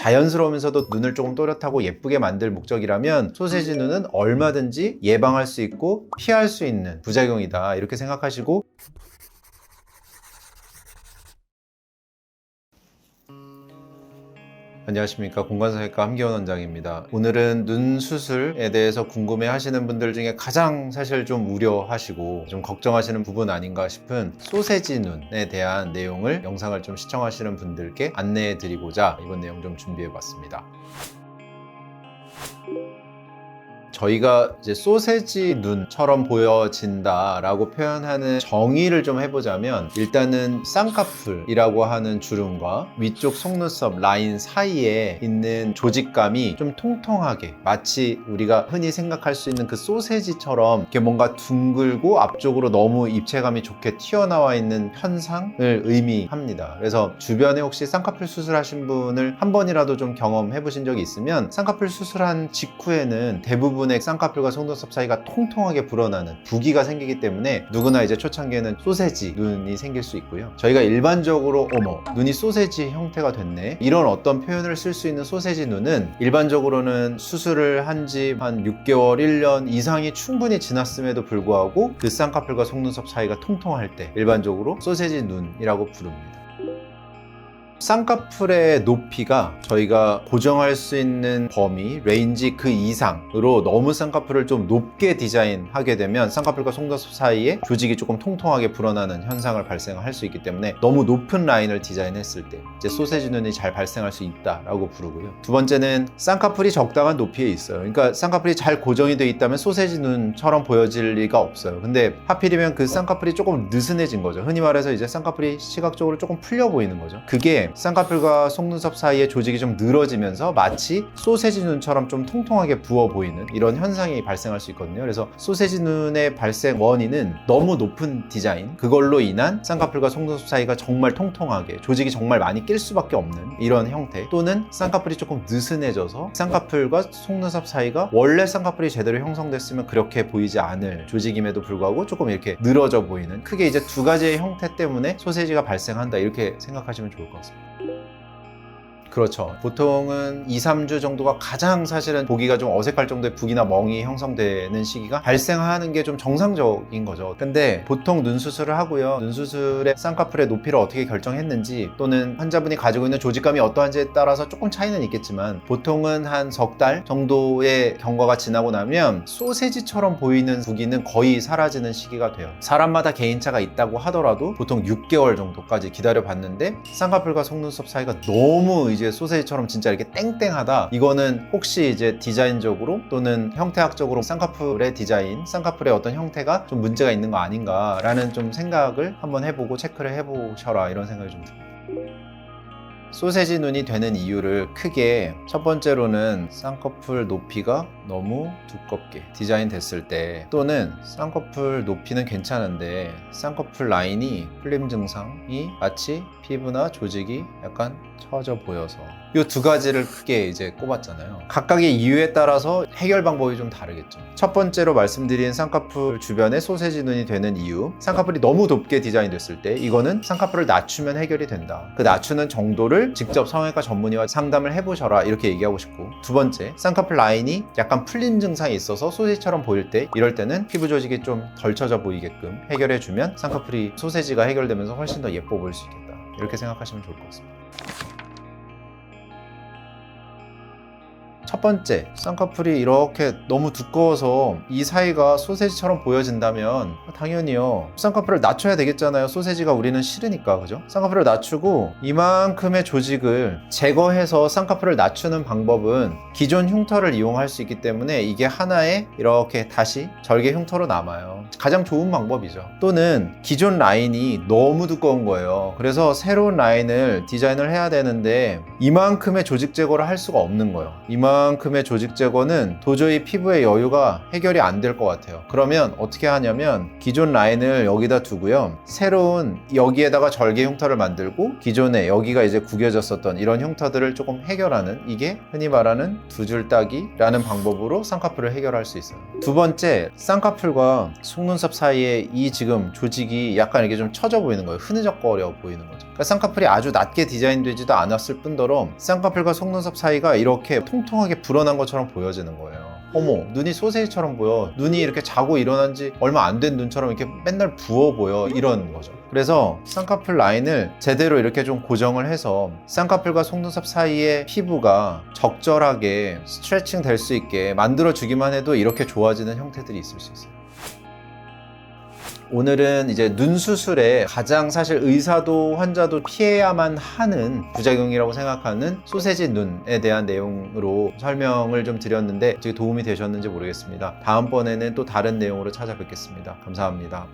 자연스러우면서도 눈을 조금 또렷하고 예쁘게 만들 목적이라면 소세지 눈은 얼마든지 예방할 수 있고 피할 수 있는 부작용이다, 이렇게 생각하시고 안녕하십니까, 공관성형외과 함기원 원장입니다. 오늘은 눈 수술에 대해서 궁금해 하시는 분들 중에 가장 사실 좀 우려하시고 좀 걱정하시는 부분 아닌가 싶은 소세지 눈에 대한 내용을, 영상을 좀 시청하시는 분들께 안내해 드리고자 이번 내용 좀 준비해 봤습니다. 저희가 이제 소세지 눈처럼 보여진다 라고 표현하는 정의를 좀 해보자면, 일단은 쌍꺼풀이라고 하는 주름과 위쪽 속눈썹 라인 사이에 있는 조직감이 좀 통통하게, 마치 우리가 흔히 생각할 수 있는 그 소세지처럼 이렇게 뭔가 둥글고 앞쪽으로 너무 입체감이 좋게 튀어나와 있는 현상을 의미합니다. 그래서 주변에 혹시 쌍꺼풀 수술하신 분을 한 번이라도 좀 경험해 보신 적이 있으면, 쌍꺼풀 수술한 직후에는 대부분 쌍꺼풀과 속눈썹 사이가 통통하게 불어나는 부기가 생기기 때문에 누구나 이제 초창기에는 소세지 눈이 생길 수 있고요. 저희가 일반적으로 어머, 눈이 소세지 형태가 됐네, 이런 어떤 표현을 쓸 수 있는 소세지 눈은 일반적으로는 수술을 한 지 한 6개월, 1년 이상이 충분히 지났음에도 불구하고 그 쌍꺼풀과 속눈썹 사이가 통통할 때 일반적으로 소세지 눈이라고 부릅니다. 쌍꺼풀의 높이가 저희가 고정할 수 있는 범위, 레인지 그 이상으로 너무 쌍꺼풀을 좀 높게 디자인하게 되면 쌍꺼풀과 속눈썹 사이에 조직이 조금 통통하게 불어나는 현상을 발생할 수 있기 때문에, 너무 높은 라인을 디자인했을 때 이제 소세지 눈이 잘 발생할 수 있다라고 부르고요. 두 번째는 쌍꺼풀이 적당한 높이에 있어요. 그러니까 쌍꺼풀이 잘 고정이 되어 있다면 소세지 눈처럼 보여질 리가 없어요. 근데 하필이면 그 쌍꺼풀이 조금 느슨해진 거죠. 흔히 말해서 이제 쌍꺼풀이 시각적으로 조금 풀려 보이는 거죠. 그게 쌍꺼풀과 속눈썹 사이에 조직이 좀 늘어지면서 마치 소세지 눈처럼 좀 통통하게 부어 보이는 이런 현상이 발생할 수 있거든요. 그래서 소세지 눈의 발생 원인은 너무 높은 디자인, 그걸로 인한 쌍꺼풀과 속눈썹 사이가 정말 통통하게, 조직이 정말 많이 낄 수밖에 없는 이런 형태, 또는 쌍꺼풀이 조금 느슨해져서 쌍꺼풀과 속눈썹 사이가 원래 쌍꺼풀이 제대로 형성됐으면 그렇게 보이지 않을 조직임에도 불구하고 조금 이렇게 늘어져 보이는, 크게 이제 두 가지의 형태 때문에 소세지가 발생한다, 이렇게 생각하시면 좋을 것 같습니다. 그렇죠. 보통은 2-3주 정도가 가장 사실은 보기가 좀 어색할 정도의 부기나 멍이 형성되는 시기가 발생하는 게 좀 정상적인 거죠. 근데 보통 눈 수술을 하고요, 눈 수술의 쌍꺼풀의 높이를 어떻게 결정했는지, 또는 환자분이 가지고 있는 조직감이 어떠한지에 따라서 조금 차이는 있겠지만, 보통은 한 석 달 정도의 경과가 지나고 나면 소세지처럼 보이는 부기는 거의 사라지는 시기가 돼요. 사람마다 개인차가 있다고 하더라도 보통 6개월 정도까지 기다려 봤는데, 쌍꺼풀과 속눈썹 사이가 너무 이제 소세지처럼 진짜 이렇게 땡땡하다, 이거는 혹시 이제 디자인적으로 또는 형태학적으로 쌍꺼풀의 디자인, 쌍꺼풀의 어떤 형태가 좀 문제가 있는 거 아닌가 라는 좀 생각을 한번 해보고 체크를 해보셔라, 이런 생각이 좀 듭니다. 소세지 눈이 되는 이유를 크게, 첫 번째로는 쌍꺼풀 높이가 너무 두껍게 디자인 됐을 때, 또는 쌍꺼풀 높이는 괜찮은데 쌍꺼풀 라인이 풀림 증상이 마치 피부나 조직이 약간 처져 보여서, 이 두 가지를 크게 이제 꼽았잖아요. 각각의 이유에 따라서 해결 방법이 좀 다르겠죠. 첫 번째로 말씀드린 쌍꺼풀 주변에 소세지 눈이 되는 이유, 쌍꺼풀이 너무 높게 디자인 됐을 때 이거는 쌍꺼풀을 낮추면 해결이 된다. 그 낮추는 정도를 직접 성형외과 전문의와 상담을 해보셔라, 이렇게 얘기하고 싶고, 두 번째, 쌍꺼풀 라인이 약간 풀린 증상이 있어서 소세지처럼 보일 때, 이럴 때는 피부 조직이 좀 덜 처져 보이게끔 해결해주면 쌍꺼풀이, 소세지가 해결되면서 훨씬 더 예뻐 보일 수 있겠다, 이렇게 생각하시면 좋을 것 같습니다. 첫 번째, 쌍꺼풀이 이렇게 너무 두꺼워서 이 사이가 소세지처럼 보여진다면 당연히요, 쌍꺼풀을 낮춰야 되겠잖아요. 소세지가 우리는 싫으니까, 그죠? 쌍꺼풀을 낮추고 이만큼의 조직을 제거해서 쌍꺼풀을 낮추는 방법은 기존 흉터를 이용할 수 있기 때문에 이게 하나의 이렇게 다시 절개 흉터로 남아요. 가장 좋은 방법이죠. 또는 기존 라인이 너무 두꺼운 거예요. 그래서 새로운 라인을 디자인을 해야 되는데 이만큼의 조직 제거를 할 수가 없는 거예요. 이만큼의 조직 제거는 도저히 피부의 여유가 해결이 안 될 것 같아요. 그러면 어떻게 하냐면 기존 라인을 여기다 두고요. 새로운 여기에다가 절개 흉터를 만들고 기존에 여기가 이제 구겨졌었던 이런 흉터들을 조금 해결하는, 이게 흔히 말하는 두 줄 따기라는 방법으로 쌍꺼풀을 해결할 수 있어요. 두 번째, 쌍꺼풀과 속눈썹 사이에 이 지금 조직이 약간 이렇게 좀 처져 보이는 거예요. 흐느적거려 보이는 거죠. 그러니까 쌍꺼풀이 아주 낮게 디자인되지도 않았을 뿐더러 쌍꺼풀과 속눈썹 사이가 이렇게 통통하게 불어난 것처럼 보여지는 거예요. 어머, 눈이 소세지처럼 보여. 눈이 이렇게 자고 일어난 지 얼마 안 된 눈처럼 이렇게 맨날 부어 보여. 이런 거죠. 그래서 쌍꺼풀 라인을 제대로 이렇게 좀 고정을 해서 쌍꺼풀과 속눈썹 사이의 피부가 적절하게 스트레칭 될 수 있게 만들어 주기만 해도 이렇게 좋아지는 형태들이 있을 수 있어요. 오늘은 이제 눈 수술에 가장 사실 의사도 환자도 피해야만 하는 부작용이라고 생각하는 소세지 눈에 대한 내용으로 설명을 좀 드렸는데 도움이 되셨는지 모르겠습니다. 다음번에는 또 다른 내용으로 찾아뵙겠습니다. 감사합니다.